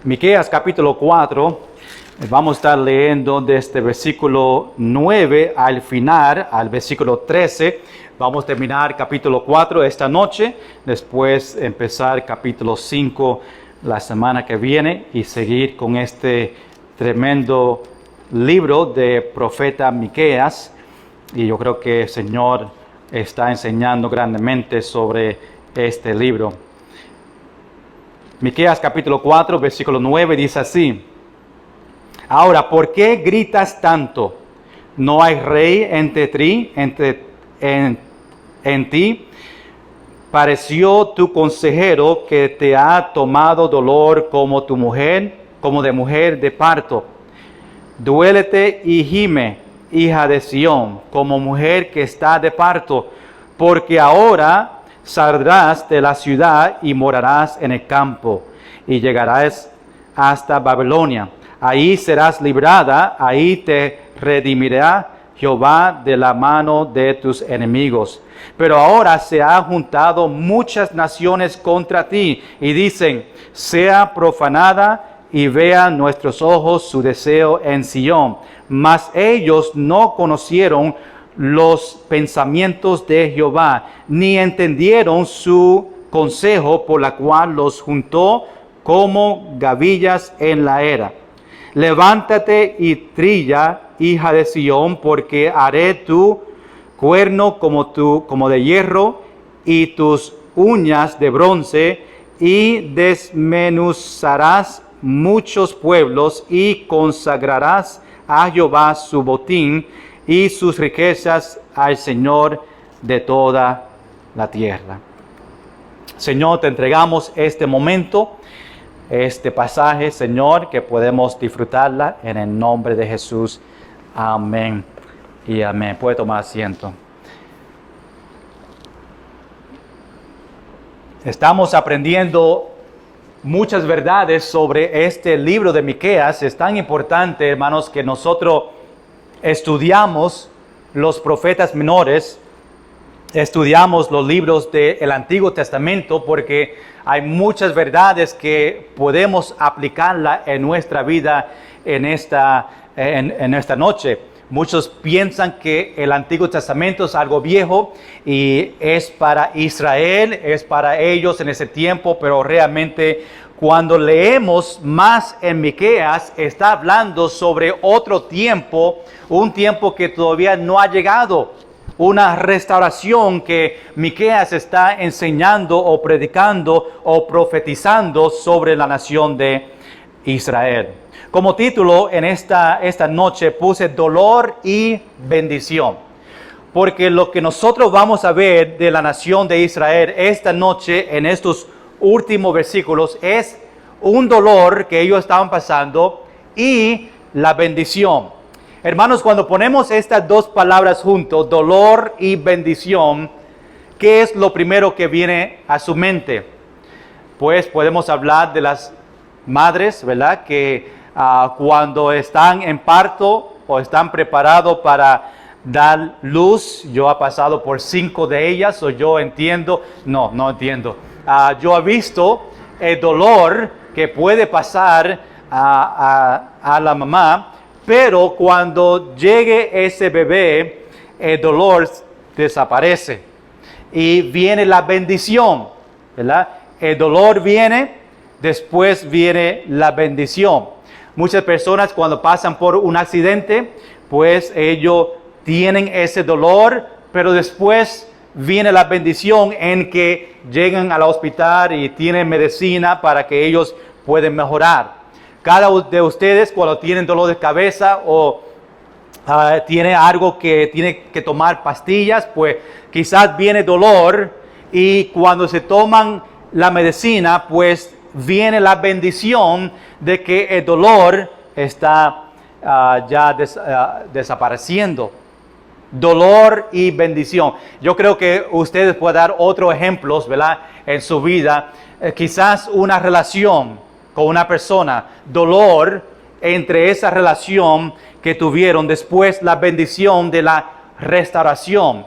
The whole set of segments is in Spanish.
Miqueas capítulo 4, vamos a estar leyendo desde versículo 9 al final, al versículo 13. Vamos a terminar capítulo 4 esta noche, después empezar capítulo 5 la semana que viene y seguir con este tremendo libro de profeta Miqueas. Y yo creo que el Señor está enseñando grandemente sobre este libro. Miqueas capítulo 4, versículo 9 dice así: Ahora, ¿por qué gritas tanto? ¿No hay rey entre ti? En ti pareció tu consejero que te ha tomado dolor como tu mujer, como de mujer de parto. Duélete y gime, hija de Sión, como mujer que está de parto, porque ahora saldrás de la ciudad y morarás en el campo, y llegarás hasta Babilonia. Ahí serás librada, ahí te redimirá Jehová de la mano de tus enemigos. Pero ahora se han juntado muchas naciones contra ti, y dicen: sea profanada y vean nuestros ojos su deseo en Sión. Mas ellos no conocieron los pensamientos de Jehová, ni entendieron su consejo, por la cual los juntó como gavillas en la era. Levántate y trilla, hija de Sión, porque haré tu cuerno como de hierro, y tus uñas de bronce, y desmenuzarás muchos pueblos, y consagrarás a Jehová su botín y sus riquezas al Señor de toda la tierra. Señor, te entregamos este momento, este pasaje, Señor, que podemos disfrutarla en el nombre de Jesús. Amén y amén. Puede tomar asiento. Estamos aprendiendo muchas verdades sobre este libro de Miqueas. Es tan importante, hermanos, que nosotros estudiamos los profetas menores, estudiamos los libros del Antiguo Testamento, porque hay muchas verdades que podemos aplicarla en nuestra vida en esta noche. Muchos piensan que el Antiguo Testamento es algo viejo y es para Israel, es para ellos en ese tiempo, pero realmente cuando leemos más en Miqueas, está hablando sobre otro tiempo, un tiempo que todavía no ha llegado, una restauración que Miqueas está enseñando o predicando o profetizando sobre la nación de Israel. Como título en esta noche puse dolor y bendición, porque lo que nosotros vamos a ver de la nación de Israel esta noche en estos últimos versículos es un dolor que ellos estaban pasando y la bendición. Hermanos, cuando ponemos estas dos palabras juntos, dolor y bendición, ¿qué es lo primero que viene a su mente? Pues podemos hablar de las madres, ¿verdad? Que cuando están en parto o están preparados para dar luz, yo he pasado por 5 de ellas, o yo entiendo, no entiendo. Yo he visto el dolor que puede pasar a la mamá, pero cuando llegue ese bebé, el dolor desaparece y viene la bendición, ¿verdad? El dolor viene, después viene la bendición. Muchas personas cuando pasan por un accidente, pues ellos tienen ese dolor, pero después viene la bendición en que llegan al hospital y tienen medicina para que ellos puedan mejorar. Cada uno de ustedes cuando tienen dolor de cabeza o tiene algo que tiene que tomar pastillas, pues quizás viene dolor, y cuando se toman la medicina, pues viene la bendición de que el dolor está desapareciendo. Dolor y bendición. Yo creo que ustedes pueden dar otros ejemplos, ¿verdad? En su vida, quizás una relación con una persona, dolor entre esa relación que tuvieron, después la bendición de la restauración.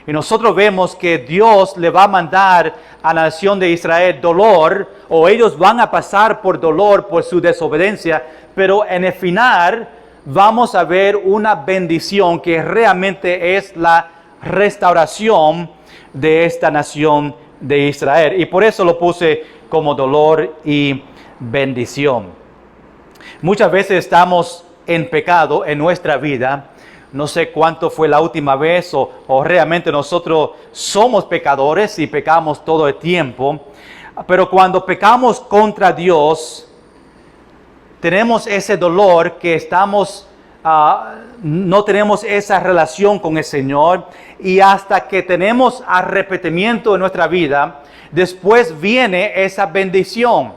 Y nosotros vemos que Dios le va a mandar a la nación de Israel dolor, o ellos van a pasar por dolor por su desobediencia, pero en el final vamos a ver una bendición que realmente es la restauración de esta nación de Israel. Y por eso lo puse como dolor y bendición. Muchas veces estamos en pecado en nuestra vida. No sé cuánto fue la última vez o realmente nosotros somos pecadores y pecamos todo el tiempo. Pero cuando pecamos contra Dios, tenemos ese dolor que no tenemos esa relación con el Señor, y hasta que tenemos arrepentimiento en nuestra vida, después viene esa bendición,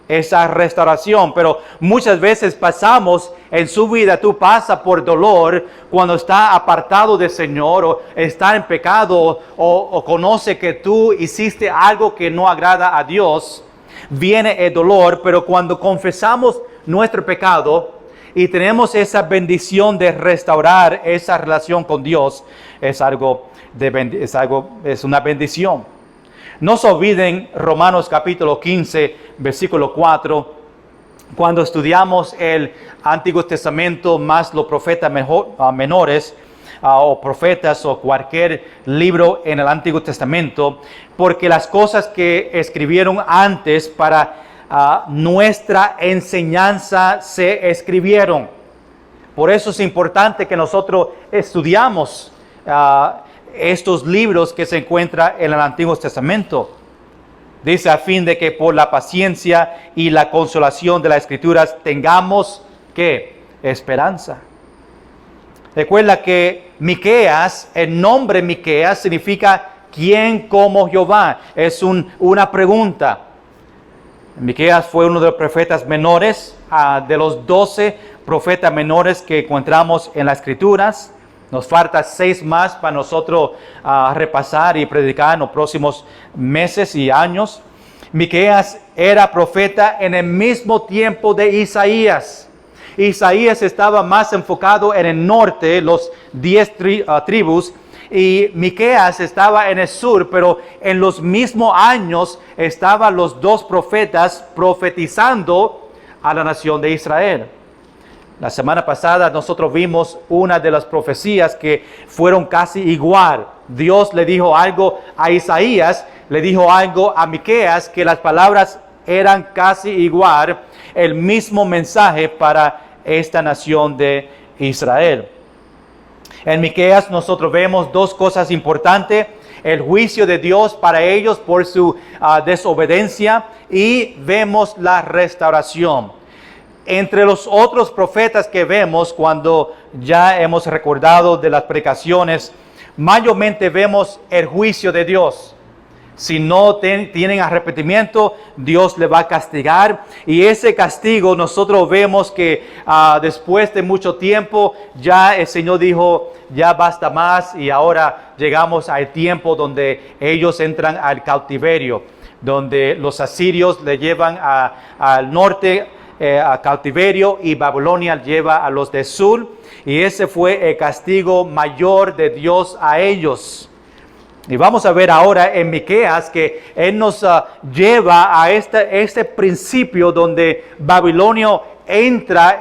esa restauración. Pero muchas veces pasamos en su vida, tú pasas por dolor cuando está apartado del Señor o está en pecado o conoce que tú hiciste algo que no agrada a Dios, viene el dolor. Pero cuando confesamos nuestro pecado y tenemos esa bendición de restaurar esa relación con Dios, es una bendición. No se olviden Romanos capítulo 15, versículo 4, cuando estudiamos el Antiguo Testamento más los profetas menores, o profetas o cualquier libro en el Antiguo Testamento, porque las cosas que escribieron antes para nuestra enseñanza se escribieron. Por eso es importante que nosotros estudiamos estos libros que se encuentran en el Antiguo Testamento. Dice, a fin de que por la paciencia y la consolación de las Escrituras tengamos, ¿qué? Esperanza. Recuerda que Miqueas, el nombre Miqueas significa ¿quién como Jehová? Es una pregunta. Miqueas fue uno de los profetas menores, de los 12 profetas menores que encontramos en las Escrituras. Nos falta 6 más para nosotros repasar y predicar en los próximos meses y años. Miqueas era profeta en el mismo tiempo de Isaías. Isaías estaba más enfocado en el norte, los 10 tribus, y Miqueas estaba en el sur, pero en los mismos años estaban los 2 profetas profetizando a la nación de Israel. La semana pasada nosotros vimos una de las profecías que fueron casi igual. Dios le dijo algo a Isaías, le dijo algo a Miqueas, que las palabras eran casi igual, el mismo mensaje para esta nación de Israel. En Miqueas nosotros vemos 2 cosas importantes: el juicio de Dios para ellos por su desobediencia, y vemos la restauración. Entre los otros profetas que vemos, cuando ya hemos recordado de las predicaciones, mayormente vemos el juicio de Dios. Si no tienen arrepentimiento, Dios le va a castigar. Y ese castigo nosotros vemos que después de mucho tiempo, ya el Señor dijo, ya basta más. Y ahora llegamos al tiempo donde ellos entran al cautiverio, donde los asirios le llevan al norte a cautiverio, y Babilonia lleva a los del sur, y ese fue el castigo mayor de Dios a ellos. Y vamos a ver ahora en Miqueas que Él nos lleva a este principio donde Babilonia entra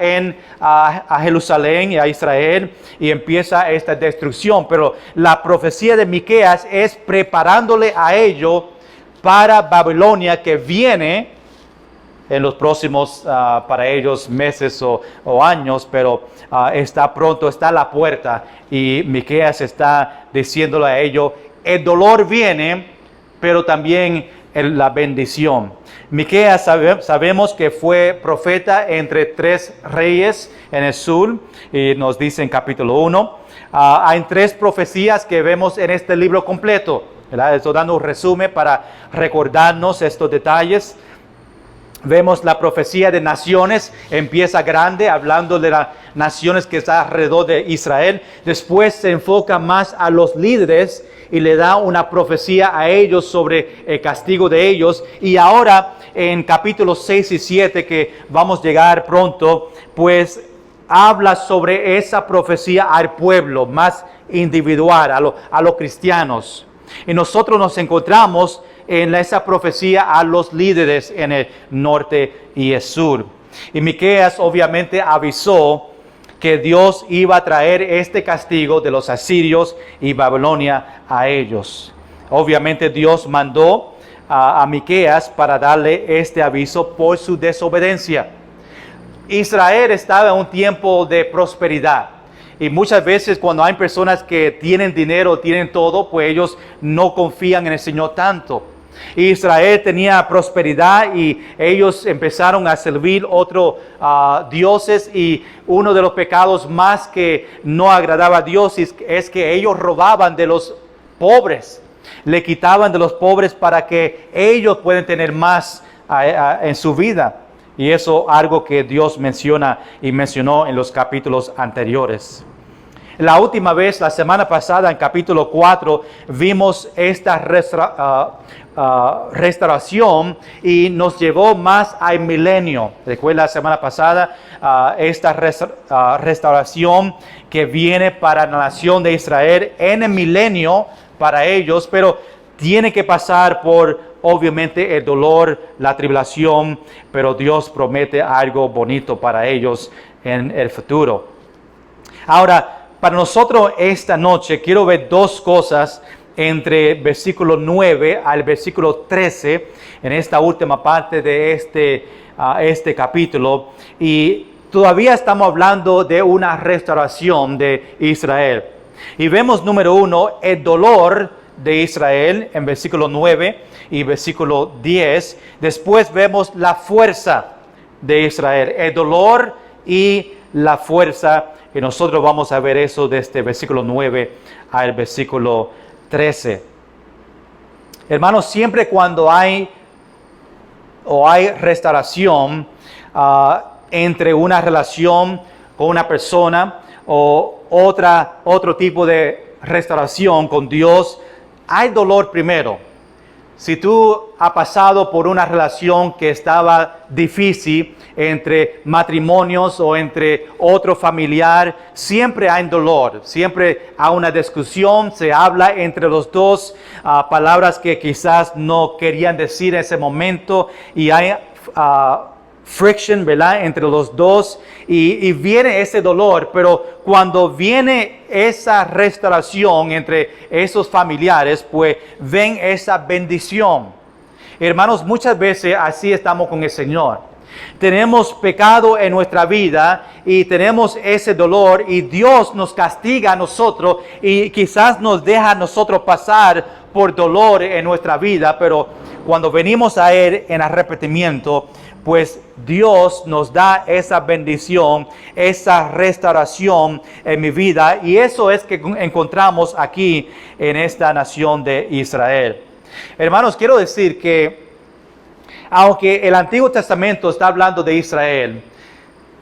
a Jerusalén y a Israel y empieza esta destrucción. Pero la profecía de Miqueas es preparándole a ellos para Babilonia, que viene en los próximos para ellos meses o años, pero está pronto, está a la puerta, y Miqueas está diciéndole a ellos, el dolor viene, pero también la bendición. Miqueas sabemos que fue profeta entre 3 reyes en el sur, y nos dice en capítulo 1. Hay 3 profecías que vemos en este libro completo, ¿verdad? Estoy dando un resumen para recordarnos estos detalles. Vemos la profecía de naciones, empieza grande, hablando de las naciones que están alrededor de Israel. Después se enfoca más a los líderes y le da una profecía a ellos sobre el castigo de ellos. Y ahora en capítulos 6 y 7, que vamos a llegar pronto, pues habla sobre esa profecía al pueblo más individual, a los cristianos. Y nosotros nos encontramos en esa profecía a los líderes en el norte y el sur. Y Miqueas obviamente avisó que Dios iba a traer este castigo de los asirios y Babilonia a ellos. Obviamente Dios mandó a Miqueas para darle este aviso por su desobediencia. Israel estaba en un tiempo de prosperidad. Y muchas veces cuando hay personas que tienen dinero, tienen todo, pues ellos no confían en el Señor tanto. Israel tenía prosperidad y ellos empezaron a servir otros dioses, y uno de los pecados más que no agradaba a Dios es que ellos robaban de los pobres, le quitaban de los pobres para que ellos puedan tener más en su vida. Y eso algo que Dios menciona y mencionó en los capítulos anteriores. La última vez, la semana pasada, en capítulo 4, vimos esta restauración y nos llevó más al milenio. Recuerda la semana pasada esta restauración que viene para la nación de Israel en el milenio para ellos, pero tiene que pasar por obviamente el dolor, la tribulación, pero Dios promete algo bonito para ellos en el futuro. Ahora, para nosotros esta noche quiero ver dos cosas entre versículo 9 al versículo 13 en esta última parte de este capítulo. Y todavía estamos hablando de una restauración de Israel. Y vemos, número 1, el dolor de Israel en versículo 9 y versículo 10. Después vemos la fuerza de Israel, el dolor y la fuerza. Y nosotros vamos a ver eso desde versículo 9 al versículo 13. Hermanos, siempre cuando hay restauración entre una relación con una persona o otro tipo de restauración con Dios, hay dolor primero. Si tú has pasado por una relación que estaba difícil entre matrimonios o entre otro familiar, siempre hay dolor, siempre hay una discusión, se habla entre los dos palabras que quizás no querían decir en ese momento, y hay friction, ¿verdad?, entre los dos, y viene ese dolor. Pero cuando viene esa restauración entre esos familiares, pues ven esa bendición. Hermanos, muchas veces así estamos con el Señor. Tenemos pecado en nuestra vida y tenemos ese dolor, y Dios nos castiga a nosotros y quizás nos deja a nosotros pasar por dolor en nuestra vida, pero cuando venimos a Él en arrepentimiento, pues Dios nos da esa bendición, esa restauración en mi vida, y eso es que encontramos aquí en esta nación de Israel. Hermanos, quiero decir que aunque el Antiguo Testamento está hablando de Israel,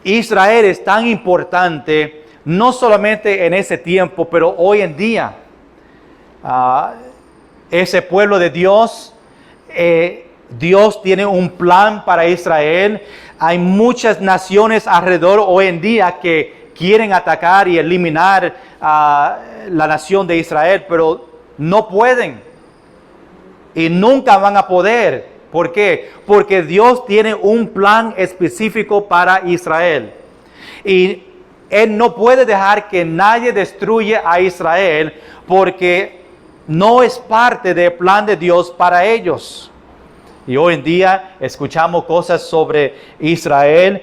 Israel es tan importante no solamente en ese tiempo, pero hoy en día. Ese pueblo de Dios, Dios tiene un plan para Israel. Hay muchas naciones alrededor hoy en día que quieren atacar y eliminar a la nación de Israel, pero no pueden y nunca van a poder. ¿Por qué? Porque Dios tiene un plan específico para Israel. Y Él no puede dejar que nadie destruya a Israel, porque no es parte del plan de Dios para ellos. Y hoy en día escuchamos cosas sobre Israel.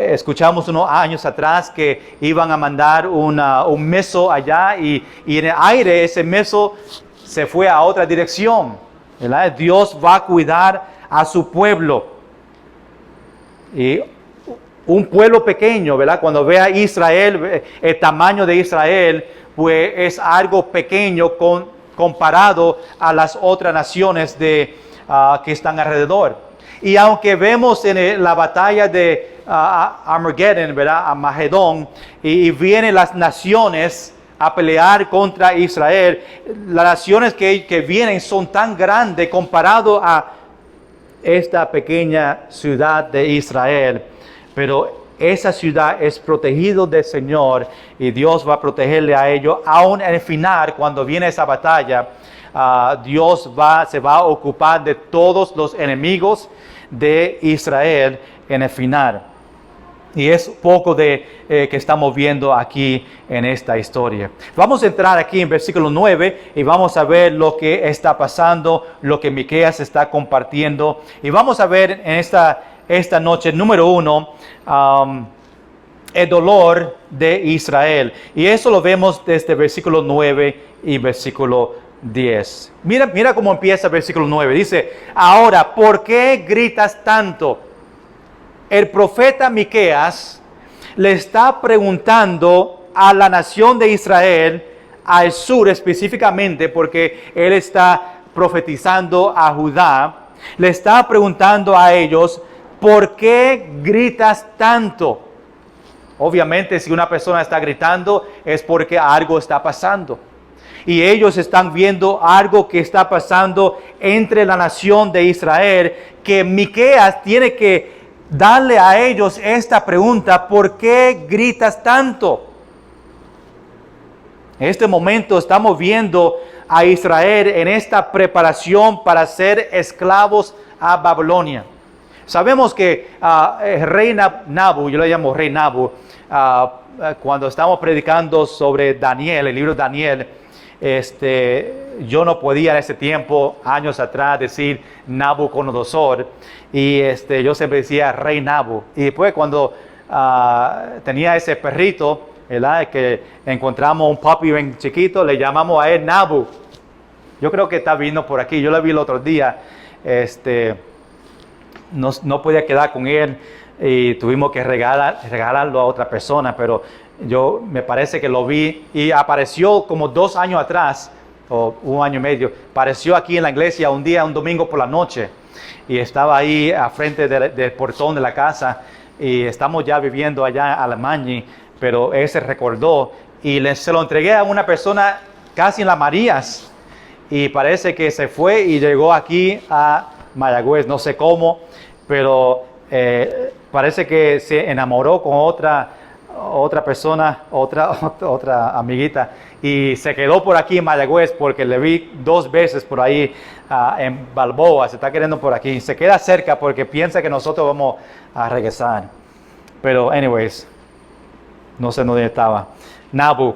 Escuchamos unos años atrás que iban a mandar un misil allá, y en el aire ese misil se fue a otra dirección, ¿verdad? Dios va a cuidar a su pueblo. Y un pueblo pequeño, ¿verdad? Cuando ve a Israel, el tamaño de Israel, pues es algo pequeño comparado a las otras naciones que están alrededor. Y aunque vemos en la batalla de Armageddon, ¿verdad?, Armagedón, y vienen las naciones a pelear contra Israel, las naciones que vienen son tan grandes comparado a esta pequeña ciudad de Israel. Pero esa ciudad es protegido del Señor y Dios va a protegerle a ellos. Aún en el final, cuando viene esa batalla, Dios se va a ocupar de todos los enemigos de Israel en el final. Y es poco de que estamos viendo aquí en esta historia. Vamos a entrar aquí en versículo 9 y vamos a ver lo que está pasando, lo que Miqueas está compartiendo. Y vamos a ver en esta noche, número 1, el dolor de Israel. Y eso lo vemos desde versículo 9 y versículo 10. Mira cómo empieza el versículo 9. Dice, ahora, ¿por qué gritas tanto? El profeta Miqueas le está preguntando a la nación de Israel, al sur específicamente, porque él está profetizando a Judá, le está preguntando a ellos, ¿por qué gritas tanto? Obviamente, si una persona está gritando, es porque algo está pasando. Y ellos están viendo algo que está pasando entre la nación de Israel, que Miqueas tiene que darle a ellos esta pregunta: ¿por qué gritas tanto? En este momento estamos viendo a Israel en esta preparación para ser esclavos a Babilonia. Sabemos que el rey Nabu, yo le llamo rey Nabu, cuando estamos predicando sobre Daniel, el libro de Daniel, yo no podía en ese tiempo, años atrás, decir Nabucodonosor, y yo siempre decía rey Nabu. Y después cuando tenía ese perrito, ¿verdad?, que encontramos un puppy bien chiquito, le llamamos a él Nabu. Yo creo que está vino por aquí, yo lo vi el otro día, no podía quedar con él y tuvimos que regalarlo a otra persona, pero me parece que lo vi y apareció como 2 años atrás, o 1 año y medio, apareció aquí en la iglesia un domingo por la noche, y estaba ahí a frente del portón de la casa, y estamos ya viviendo allá en Alemania, pero él se recordó, y se lo entregué a una persona casi en las Marías, y parece que se fue y llegó aquí a Mayagüez, no sé cómo, pero parece que se enamoró con otra persona, otra amiguita, y se quedó por aquí en Mayagüez porque le vi 2 veces por ahí en Balboa, se está quedando por aquí, se queda cerca porque piensa que nosotros vamos a regresar. Pero anyways, no sé dónde estaba. Nabu,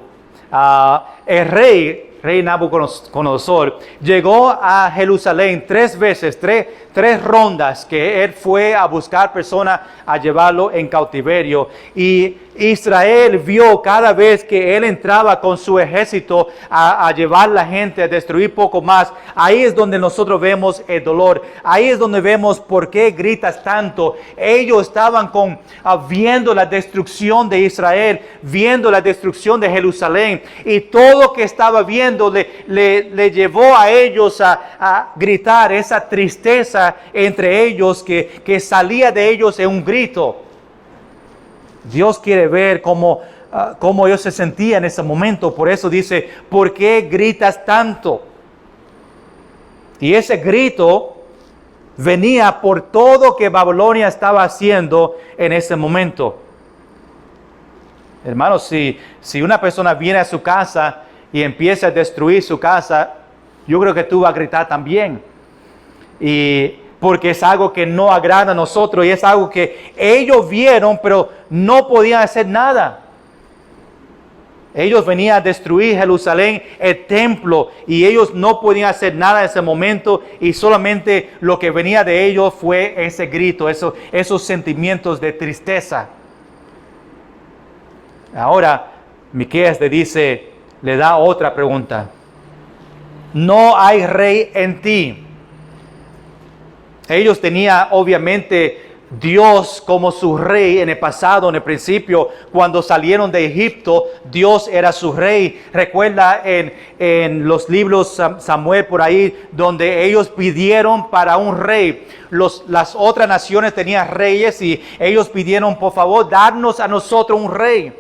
el rey Nabucodonosor llegó a Jerusalén 3 veces, tres rondas que él fue a buscar personas a llevarlo en cautiverio, y Israel vio cada vez que él entraba con su ejército a llevar la gente, a destruir poco más. Ahí es donde nosotros vemos el dolor, ahí es donde vemos por qué gritas tanto. Ellos estaban viendo la destrucción de Israel, viendo la destrucción de Jerusalén, y todo lo que estaba viendo le llevó a ellos a gritar, esa tristeza entre ellos que salía de ellos en un grito. Dios quiere ver cómo ellos se sentían en ese momento. Por eso dice, ¿por qué gritas tanto? Y ese grito venía por todo que Babilonia estaba haciendo en ese momento. Hermanos, si una persona viene a su casa y empieza a destruir su casa, yo creo que tú vas a gritar también. Y porque es algo que no agrada a nosotros y es algo que ellos vieron, pero no podían hacer nada. Ellos venían a destruir Jerusalén, el templo, y ellos no podían hacer nada en ese momento, y solamente lo que venía de ellos fue ese grito, esos sentimientos de tristeza. Ahora, Miqueas le da otra pregunta. No hay rey en ti. Ellos tenían obviamente Dios como su rey en el pasado, en el principio, cuando salieron de Egipto, Dios era su rey. Recuerda en los libros Samuel por ahí, donde ellos pidieron para un rey. Las otras naciones tenían reyes y ellos pidieron, por favor, darnos a nosotros un rey.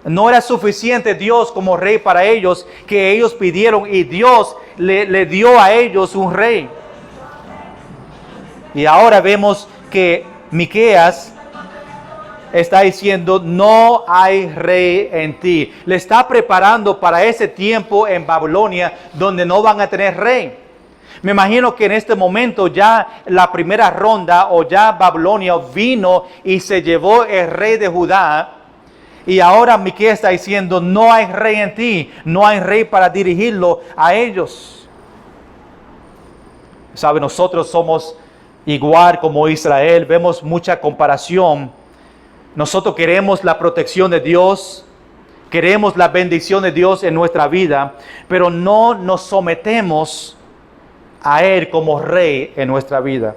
No era suficiente Dios como rey para ellos, que ellos pidieron, y Dios le dio a ellos un rey. Y ahora vemos que Miqueas está diciendo, no hay rey en ti. Le está preparando para ese tiempo en Babilonia donde no van a tener rey. Me imagino que en este momento ya la primera ronda o ya Babilonia vino y se llevó el rey de Judá. Y ahora Miqueas está diciendo, no hay rey en ti, no hay rey para dirigirlo a ellos. ¿Sabe? Nosotros somos igual como Israel, vemos mucha comparación. Nosotros queremos la protección de Dios, queremos la bendición de Dios en nuestra vida, pero no nos sometemos a Él como Rey en nuestra vida.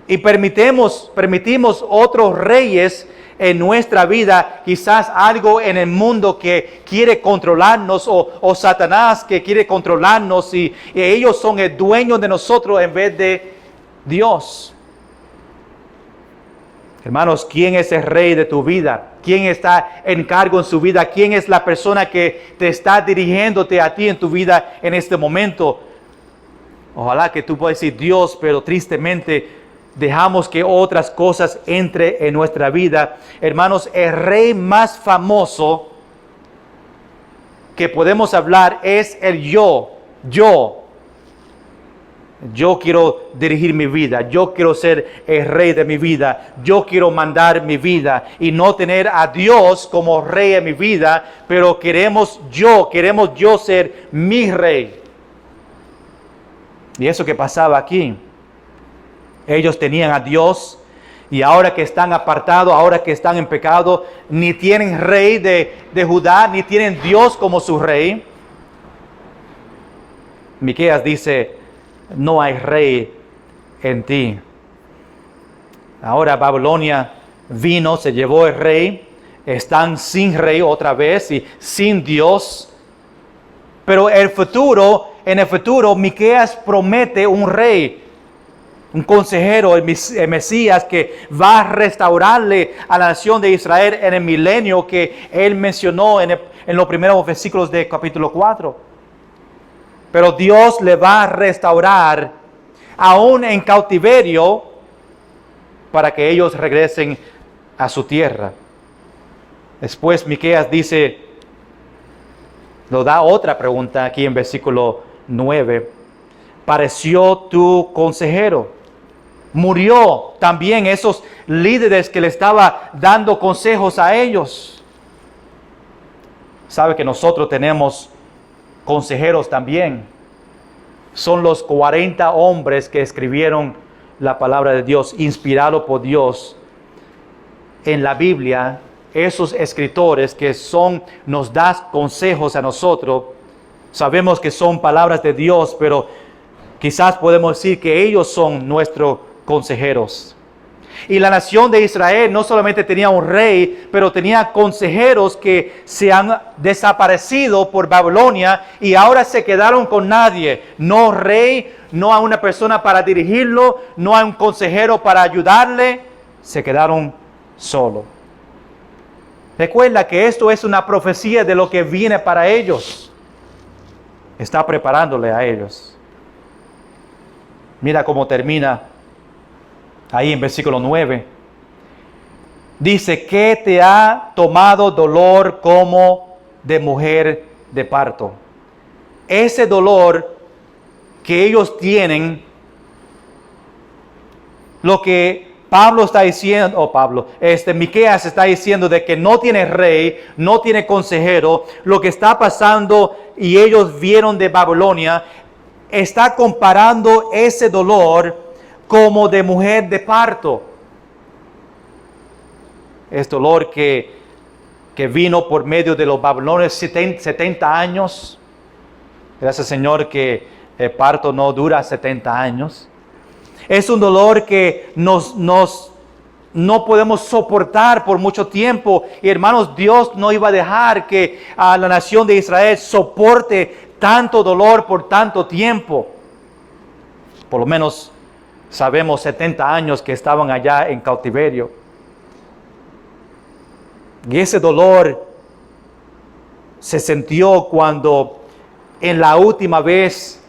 Y permitimos otros reyes en nuestra vida, quizás algo en el mundo que quiere controlarnos o Satanás que quiere controlarnos y ellos son el dueño de nosotros en vez de Dios. Hermanos, ¿quién es el rey de tu vida? ¿Quién está en cargo en su vida? ¿Quién es la persona que te está dirigiéndote a ti en tu vida en este momento? Ojalá que tú puedas decir Dios, pero tristemente dejamos que otras cosas entren en nuestra vida. Hermanos, el rey más famoso que podemos hablar es el yo. Yo quiero dirigir mi vida, yo quiero ser el rey de mi vida, yo quiero mandar mi vida y no tener a Dios como rey de mi vida, pero queremos yo ser mi rey. Y eso que pasaba aquí, ellos tenían a Dios y ahora que están apartados, ahora que están en pecado, ni tienen rey de Judá, ni tienen Dios como su rey. Miqueas dice, no hay rey en ti. Ahora Babilonia vino, se llevó el rey, están sin rey otra vez y sin Dios. Pero en el futuro, Miqueas promete un rey, un consejero, el Mesías que va a restaurarle a la nación de Israel en el milenio que él mencionó en los primeros versículos de capítulo 4. Pero Dios le va a restaurar aún en cautiverio para que ellos regresen a su tierra. Después Miqueas dice, nos da otra pregunta aquí en versículo 9. ¿Pareció tu consejero? Murió también esos líderes que le estaba dando consejos a ellos. Sabe que nosotros tenemos consejeros también. Son los 40 hombres que escribieron la palabra de Dios, inspirado por Dios. En la Biblia, esos escritores que nos dan consejos a nosotros, sabemos que son palabras de Dios, pero quizás podemos decir que ellos son nuestros consejeros. Y la nación de Israel no solamente tenía un rey, pero tenía consejeros que se han desaparecido por Babilonia y ahora se quedaron con nadie. No rey, no hay una persona para dirigirlo, no hay un consejero para ayudarle. Se quedaron solos. Recuerda que esto es una profecía de lo que viene para ellos. Está preparándole a ellos. Mira cómo termina ahí en versículo 9. Dice, que te ha tomado dolor como de mujer de parto. Ese dolor que ellos tienen, lo que Pablo está diciendo, Miqueas está diciendo de que no tiene rey, no tiene consejero, lo que está pasando y ellos vieron de Babilonia, está comparando ese dolor como de mujer de parto. Es dolor que vino por medio de los babilonios 70 años. Gracias Señor que el parto no dura 70 años. Es un dolor que no podemos soportar por mucho tiempo. Y hermanos, Dios no iba a dejar que a la nación de Israel soporte tanto dolor por tanto tiempo. Por lo menos sabemos 70 años que estaban allá en cautiverio. Y ese dolor se sintió cuando en la última vez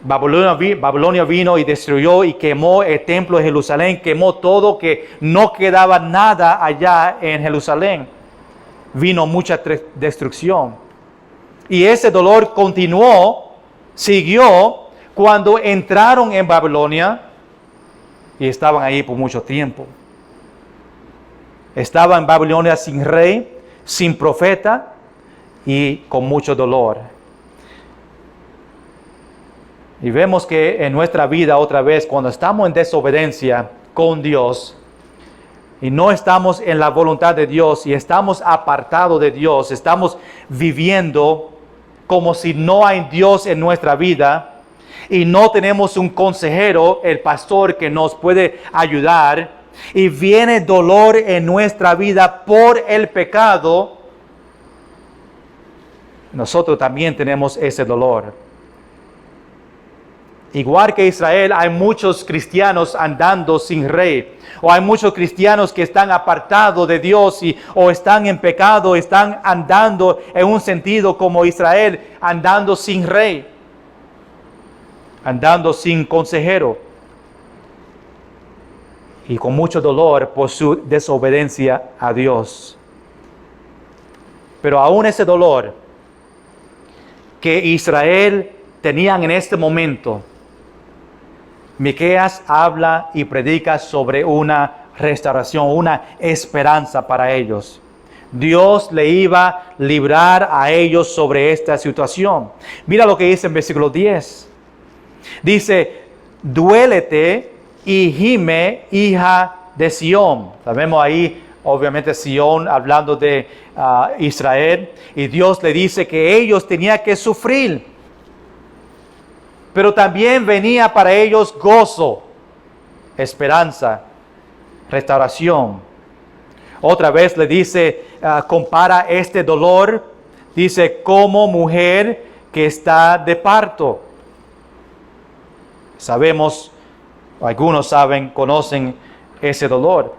Babilonia vino y destruyó y quemó el templo de Jerusalén, quemó todo, que no quedaba nada allá en Jerusalén. Vino mucha destrucción. Y ese dolor continuó, siguió, cuando entraron en Babilonia y estaban ahí por mucho tiempo. Estaban en Babilonia sin rey, sin profeta y con mucho dolor. Y vemos que en nuestra vida otra vez, cuando estamos en desobediencia con Dios y no estamos en la voluntad de Dios y estamos apartados de Dios, estamos viviendo como si no hay Dios en nuestra vida y no tenemos un consejero, el pastor, que nos puede ayudar, y viene dolor en nuestra vida por el pecado, nosotros también tenemos ese dolor. Igual que Israel, hay muchos cristianos andando sin rey, o hay muchos cristianos que están apartados de Dios o están en pecado, están andando en un sentido como Israel, andando sin rey, andando sin consejero y con mucho dolor por su desobediencia a Dios. Pero aún ese dolor que Israel tenían en este momento, Miqueas habla y predica sobre una restauración, una esperanza para ellos. Dios le iba a librar a ellos sobre esta situación. Mira lo que dice en versículo 10. Dice, duélete y gime, hija de Sión. Sabemos ahí, obviamente, Sión hablando de Israel. Y Dios le dice que ellos tenían que sufrir. Pero también venía para ellos gozo, esperanza, restauración. Otra vez le dice, compara este dolor, dice, como mujer que está de parto. Sabemos, algunos saben, conocen ese dolor.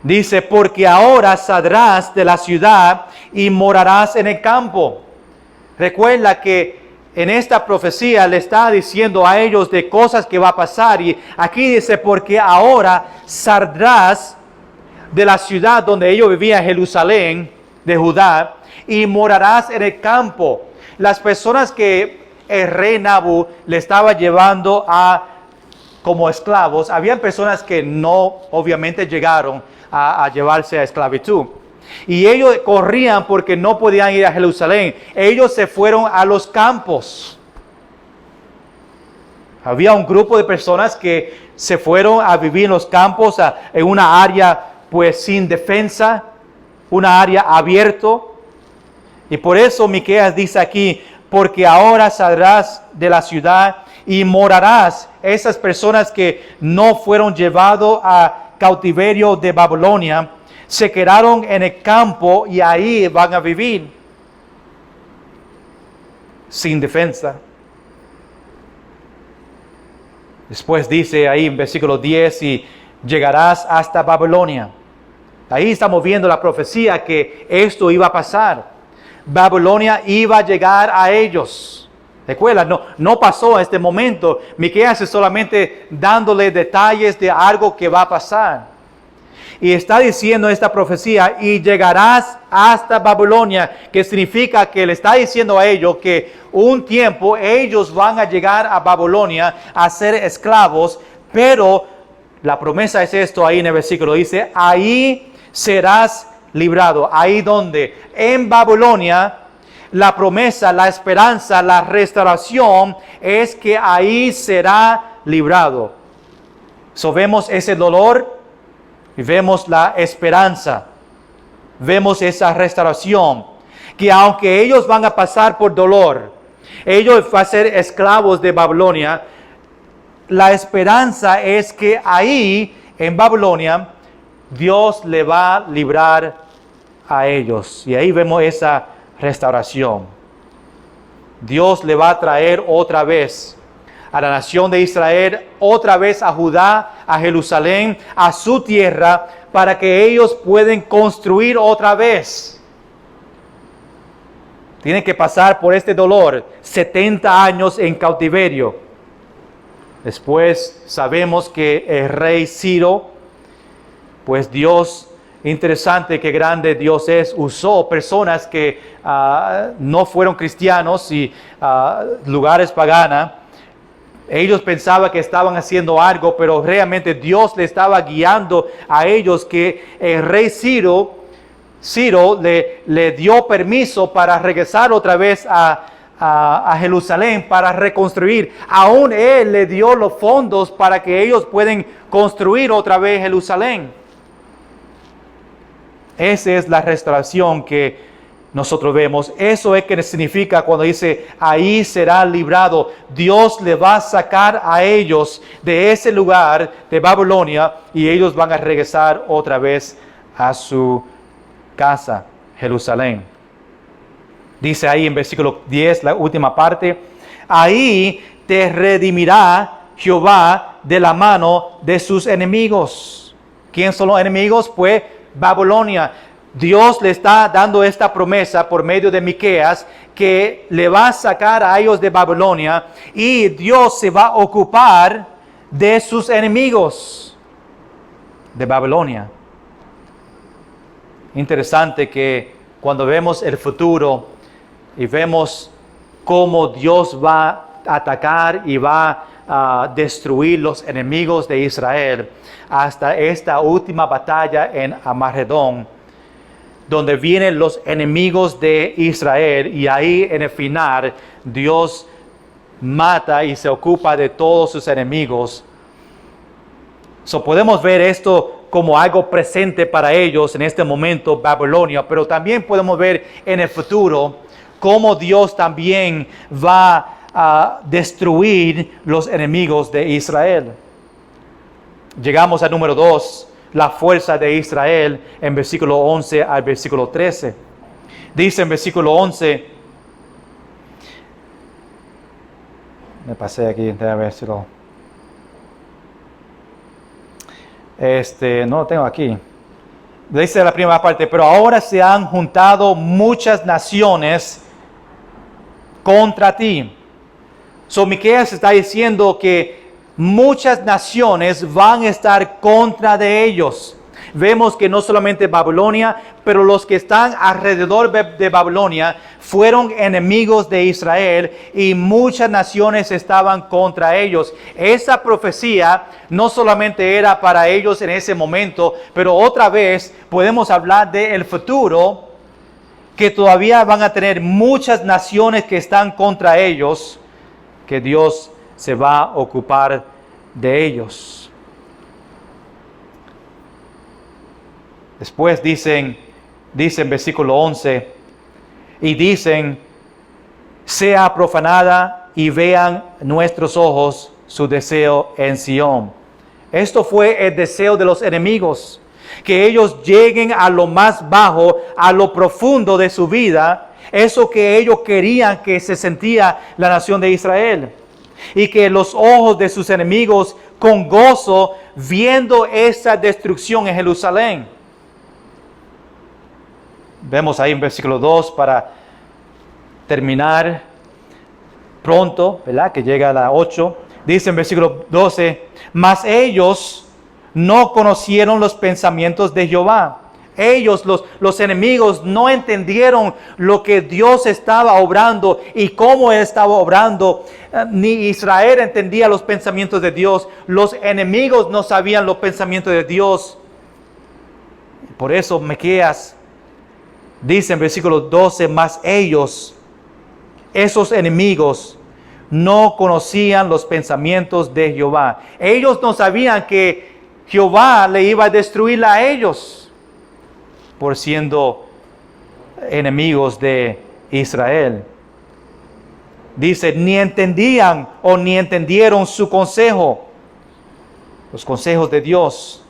Dice, porque ahora saldrás de la ciudad y morarás en el campo. Recuerda que en esta profecía le está diciendo a ellos de cosas que va a pasar. Y aquí dice, porque ahora saldrás de la ciudad donde ellos vivían, Jerusalén, de Judá, y morarás en el campo. Las personas que el rey Nabu le estaba llevando como esclavos, habían personas que no, obviamente, llegaron a llevarse a esclavitud. Y ellos corrían porque no podían ir a Jerusalén. Ellos se fueron a los campos. Había un grupo de personas que se fueron a vivir en los campos, en una área pues sin defensa, una área abierto. Y por eso Miqueas dice aquí, porque ahora saldrás de la ciudad y morarás. Esas personas que no fueron llevados a cautiverio de Babilonia, se quedaron en el campo y ahí van a vivir sin defensa. Después dice ahí en versículo 10, y llegarás hasta Babilonia. Ahí estamos viendo la profecía que esto iba a pasar. Babilonia iba a llegar a ellos. Recuerda, no pasó en este momento. Miqueas es solamente dándole detalles de algo que va a pasar. Y está diciendo esta profecía, y llegarás hasta Babilonia, que significa que le está diciendo a ellos que un tiempo ellos van a llegar a Babilonia a ser esclavos, pero la promesa es esto ahí en el versículo, dice, ahí serás librado. Ahí donde, en Babilonia, la promesa, la esperanza, la restauración es que ahí será librado. So vemos ese dolor. Y vemos la esperanza, vemos esa restauración, que aunque ellos van a pasar por dolor, ellos van a ser esclavos de Babilonia, la esperanza es que ahí en Babilonia Dios le va a librar a ellos. Y ahí vemos esa restauración. Dios le va a traer otra vez a la nación de Israel, otra vez a Judá, a Jerusalén, a su tierra, para que ellos puedan construir otra vez. Tienen que pasar por este dolor, 70 años en cautiverio. Después sabemos que el rey Ciro, pues Dios, interesante qué grande Dios es, usó personas que no fueron cristianos y lugares paganos. Ellos pensaban que estaban haciendo algo, pero realmente Dios le estaba guiando a ellos, que el rey Ciro le dio permiso para regresar otra vez a Jerusalén para reconstruir. Aún él le dio los fondos para que ellos puedan construir otra vez Jerusalén. Esa es la restauración que nosotros vemos. Eso es que significa cuando dice, ahí será librado. Dios le va a sacar a ellos de ese lugar de Babilonia y ellos van a regresar otra vez a su casa, Jerusalén. Dice ahí en versículo 10, la última parte, ahí te redimirá Jehová de la mano de sus enemigos. ¿Quién son los enemigos? Pues Babilonia. Dios le está dando esta promesa por medio de Miqueas que le va a sacar a ellos de Babilonia y Dios se va a ocupar de sus enemigos de Babilonia. Interesante que cuando vemos el futuro y vemos cómo Dios va a atacar y va a destruir los enemigos de Israel hasta esta última batalla en Armagedón, donde vienen los enemigos de Israel y ahí en el final Dios mata y se ocupa de todos sus enemigos. Podemos ver esto como algo presente para ellos en este momento, Babilonia, pero también podemos ver en el futuro cómo Dios también va a destruir los enemigos de Israel. Llegamos al número 2. La fuerza de Israel en versículo 11 al versículo 13. Dice en versículo 11, me pasé aquí, a ver si lo... no lo tengo aquí. Dice la primera parte, pero ahora se han juntado muchas naciones contra ti. Miqueas está diciendo que muchas naciones van a estar contra de ellos. Vemos que no solamente Babilonia, pero los que están alrededor de Babilonia fueron enemigos de Israel y muchas naciones estaban contra ellos. Esa profecía no solamente era para ellos en ese momento, pero otra vez podemos hablar del futuro, que todavía van a tener muchas naciones que están contra ellos, que Dios se va a ocupar de ellos. Después dicen versículo 11, y dicen, sea profanada y vean nuestros ojos su deseo en Sión. Esto fue el deseo de los enemigos, que ellos lleguen a lo más bajo, a lo profundo de su vida, eso que ellos querían que se sentía la nación de Israel. Y que los ojos de sus enemigos con gozo viendo esa destrucción en Jerusalén. Vemos ahí en versículo 2 para terminar pronto, ¿verdad? Que llega a la 8. Dice en versículo 12, mas ellos no conocieron los pensamientos de Jehová. Ellos, los enemigos, no entendieron lo que Dios estaba obrando y cómo Él estaba obrando. Ni Israel entendía los pensamientos de Dios. Los enemigos no sabían los pensamientos de Dios. Por eso Miqueas dice en versículo 12, mas ellos, esos enemigos, no conocían los pensamientos de Jehová. Ellos no sabían que Jehová le iba a destruir a ellos por siendo enemigos de Israel. Dice, ni entendían o ni entendieron su consejo, los consejos de Dios,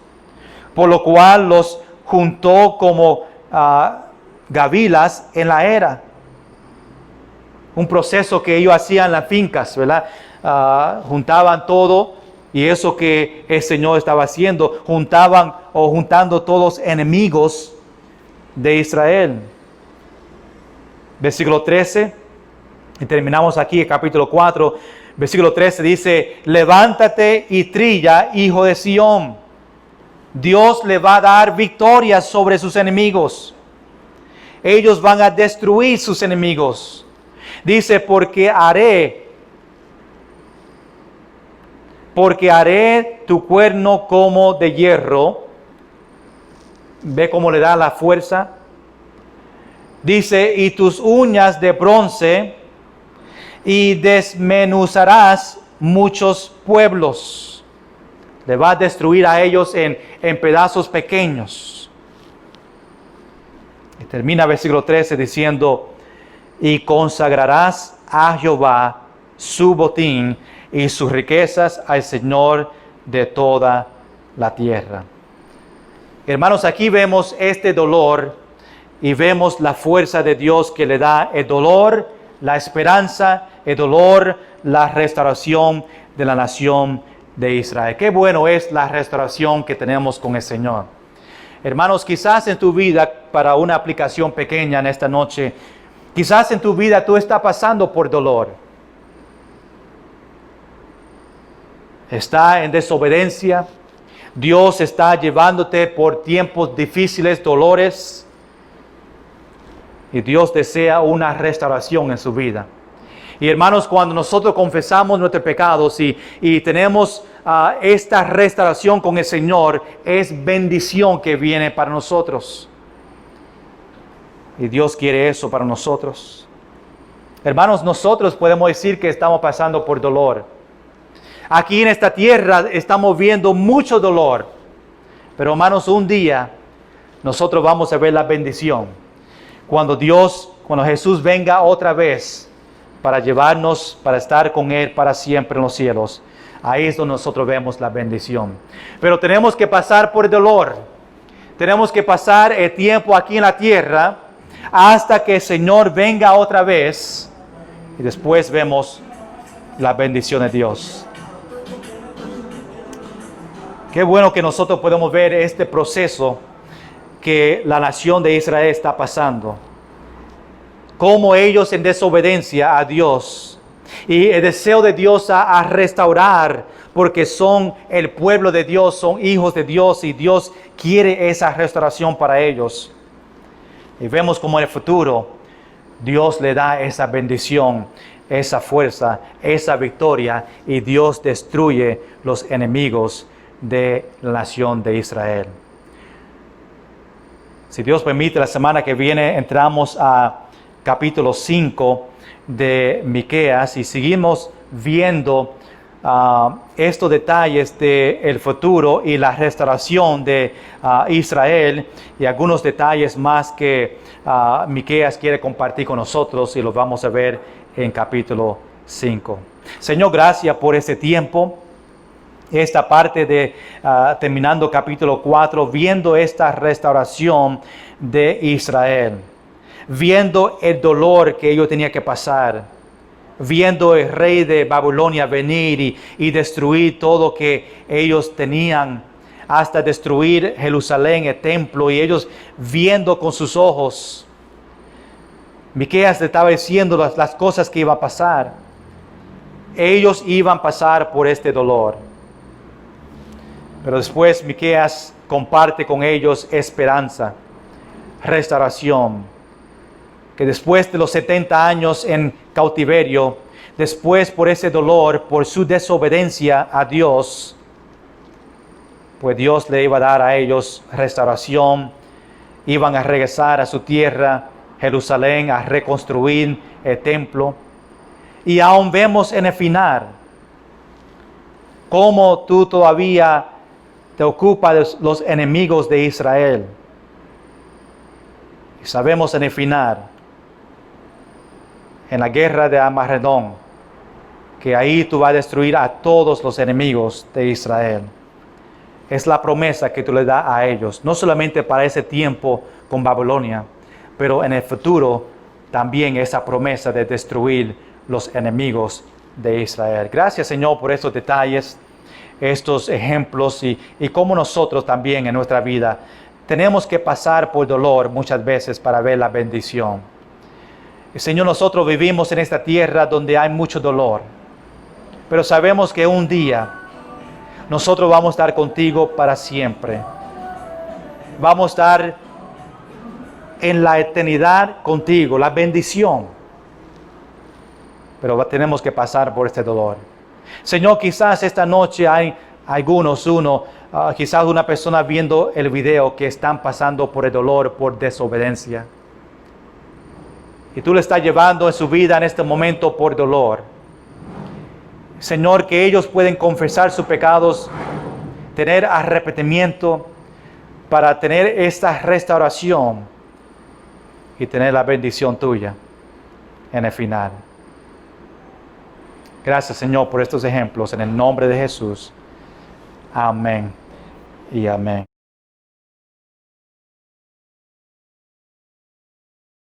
por lo cual los juntó como gavilas en la era. Un proceso que ellos hacían en las fincas, ¿verdad? Juntaban todo, y eso que el Señor estaba haciendo, juntando todos enemigos de Israel. versículo 13, y terminamos aquí el capítulo 4, versículo 13 dice, levántate y trilla, hijo de Sión. Dios le va a dar victoria sobre sus enemigos. Ellos van a destruir sus enemigos. Dice, porque haré tu cuerno como de hierro. Ve cómo le da la fuerza. Dice, y tus uñas de bronce, y desmenuzarás muchos pueblos. Le va a destruir a ellos en pedazos pequeños. Y termina versículo 13 diciendo, y consagrarás a Jehová su botín y sus riquezas al Señor de toda la tierra. Hermanos, aquí vemos este dolor y vemos la fuerza de Dios que le da el dolor, la esperanza, el dolor, la restauración de la nación de Israel. Qué bueno es la restauración que tenemos con el Señor. Hermanos, quizás en tu vida, para una aplicación pequeña en esta noche, quizás en tu vida tú estás pasando por dolor. Está en desobediencia. Dios está llevándote por tiempos difíciles, dolores. Y Dios desea una restauración en su vida. Y hermanos, cuando nosotros confesamos nuestros pecados y tenemos esta restauración con el Señor, es bendición que viene para nosotros. Y Dios quiere eso para nosotros. Hermanos, nosotros podemos decir que estamos pasando por dolor. Aquí en esta tierra estamos viendo mucho dolor. Pero hermanos, un día nosotros vamos a ver la bendición. Cuando Jesús venga otra vez para llevarnos, para estar con Él para siempre en los cielos. Ahí es donde nosotros vemos la bendición. Pero tenemos que pasar por el dolor. Tenemos que pasar el tiempo aquí en la tierra hasta que el Señor venga otra vez. Y después vemos la bendición de Dios. Qué bueno que nosotros podemos ver este proceso que la nación de Israel está pasando. Cómo ellos en desobediencia a Dios y el deseo de Dios a restaurar, porque son el pueblo de Dios, son hijos de Dios y Dios quiere esa restauración para ellos. Y vemos como en el futuro Dios le da esa bendición, esa fuerza, esa victoria y Dios destruye los enemigos de la nación de Israel. Si Dios permite, la semana que viene entramos a capítulo 5 de Miqueas y seguimos viendo estos detalles del futuro y la restauración de Israel y algunos detalles más que Miqueas quiere compartir con nosotros y los vamos a ver en capítulo 5. Señor, gracias por este tiempo. Esta parte de terminando capítulo 4, viendo esta restauración de Israel, viendo el dolor que ellos tenían que pasar, viendo el rey de Babilonia venir y destruir todo que ellos tenían, hasta destruir Jerusalén, el templo, y ellos viendo con sus ojos. Miqueas le estaba diciendo las cosas que iban a pasar. Ellos iban a pasar por este dolor. Pero después Miqueas comparte con ellos esperanza, restauración. Que después de los 70 años en cautiverio, después por ese dolor, por su desobediencia a Dios, pues Dios le iba a dar a ellos restauración. Iban a regresar a su tierra, Jerusalén, a reconstruir el templo. Y aún vemos en el final cómo tú todavía te ocupas de los enemigos de Israel. Y sabemos en el final, en la guerra de Armagedón, que ahí tú vas a destruir a todos los enemigos de Israel. Es la promesa que tú le das a ellos, no solamente para ese tiempo con Babilonia, pero en el futuro también esa promesa de destruir los enemigos de Israel. Gracias, Señor, por estos detalles, estos ejemplos y cómo nosotros también en nuestra vida tenemos que pasar por dolor muchas veces para ver la bendición. Y, Señor, nosotros vivimos en esta tierra donde hay mucho dolor, pero sabemos que un día nosotros vamos a estar contigo para siempre. Vamos a estar en la eternidad contigo, la bendición. Pero tenemos que pasar por este dolor. Señor, quizás esta noche hay algunos, quizás una persona viendo el video que están pasando por el dolor, por desobediencia. Y tú le estás llevando en su vida en este momento por dolor. Señor, que ellos pueden confesar sus pecados, tener arrepentimiento para tener esta restauración y tener la bendición tuya en el final. Gracias, Señor, por estos ejemplos. En el nombre de Jesús. Amén y amén.